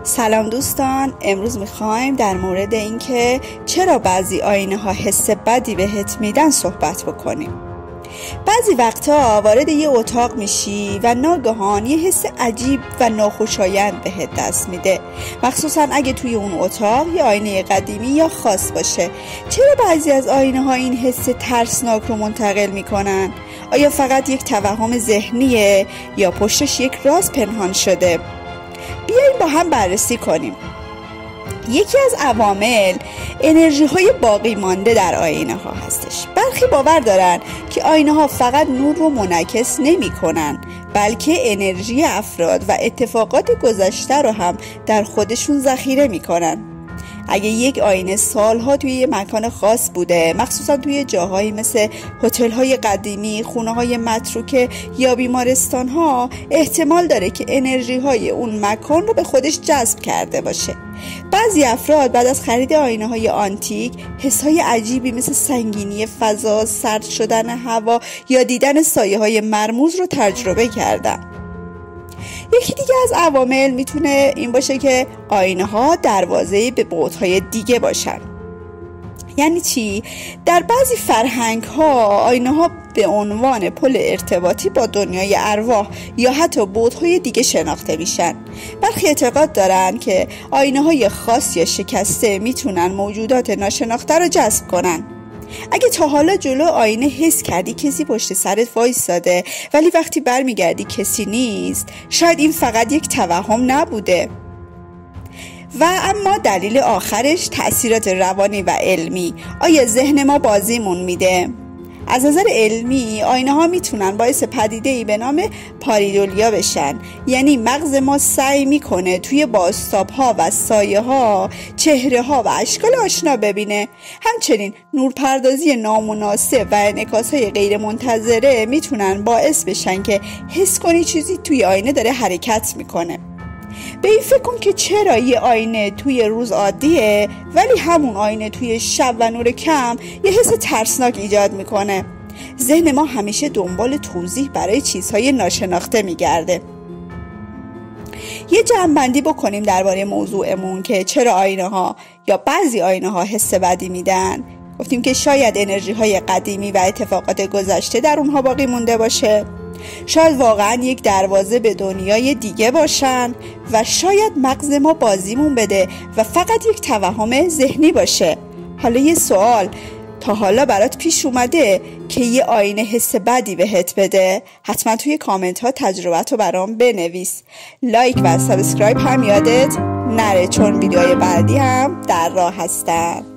سلام دوستان، امروز میخوایم در مورد اینکه چرا بعضی آینه ها حس بدی بهت میدن صحبت بکنیم. بعضی وقتا وارد یه اتاق میشی و ناگهان یه حس عجیب و ناخوشایند بهت دست میده، مخصوصا اگه توی اون اتاق یه آینه قدیمی یا خاص باشه. چرا بعضی از آینه ها این حس ترسناک رو منتقل میکنن؟ آیا فقط یک توهم ذهنیه یا پشتش یک راز پنهان شده؟ بیاییم با هم بررسی کنیم. یکی از عوامل انرژی های باقی مانده در آینه ها هستش. برخی باور دارن که آینه ها فقط نور رو منعکس نمی کنن، بلکه انرژی افراد و اتفاقات گذشته رو هم در خودشون ذخیره می کنن. اگه یک آینه سالها توی یه مکان خاص بوده، مخصوصا توی جاهایی مثل هتل‌های قدیمی، خونه‌های متروکه یا بیمارستان‌ها، احتمال داره که انرژی‌های اون مکان رو به خودش جذب کرده باشه. بعضی افراد بعد از خرید آینه‌های آنتیک حس‌های عجیبی مثل سنگینی فضا، سرد شدن هوا یا دیدن سایه‌های مرموز رو تجربه کردن. یکی دیگه از عوامل میتونه این باشه که آینه ها دروازه به بعدهای دیگه باشن. یعنی چی؟ در بعضی فرهنگ ها آینه ها به عنوان پل ارتباطی با دنیای ارواح یا حتی بعدهای دیگه شناخته میشن. برخی اعتقاد دارن که آینه های خاص یا شکسته میتونن موجودات ناشناخته رو جذب کنن. اگه تا حالا جلو آینه حس کردی کسی پشت سرت وایساده، ولی وقتی برمیگردی کسی نیست، شاید این فقط یک توهم نبوده. و اما دلیل آخرش تأثیرات روانی و علمی. آیا ذهن ما بازیمون میده؟ از نظر علمی آینه ها میتونن باعث پدیده‌ای به نام پاریدولیا بشن. یعنی مغز ما سعی میکنه توی بازتاب ها و سایه ها چهره ها و اشکال آشنا ببینه. همچنین نورپردازی نامناسب و انعکاس های غیر منتظره میتونن باعث بشن که حس کنی چیزی توی آینه داره حرکت میکنه. به این فکر کن که چرا یه آینه توی روز عادیه ولی همون آینه توی شب و نور کم یه حس ترسناک ایجاد میکنه. ذهن ما همیشه دنبال توضیح برای چیزهای ناشناخته میگرده. یه جمع‌بندی بکنیم درباره موضوعمون که چرا آینه ها یا بعضی آینه ها حس بدی میدن. گفتیم که شاید انرژی های قدیمی و اتفاقات گذشته در اونها باقی مونده باشه، شاید واقعا یک دروازه به دنیای دیگه باشن و شاید مغز ما بازیمون بده و فقط یک توهم ذهنی باشه. حالا یه سوال، تا حالا برات پیش اومده که یه آینه حس بدی بهت بده؟ حتما توی کامنت ها تجربتو برام بنویس. لایک و سابسکرایب هم یادت نره، چون ویدیوهای بعدی هم در راه هستن.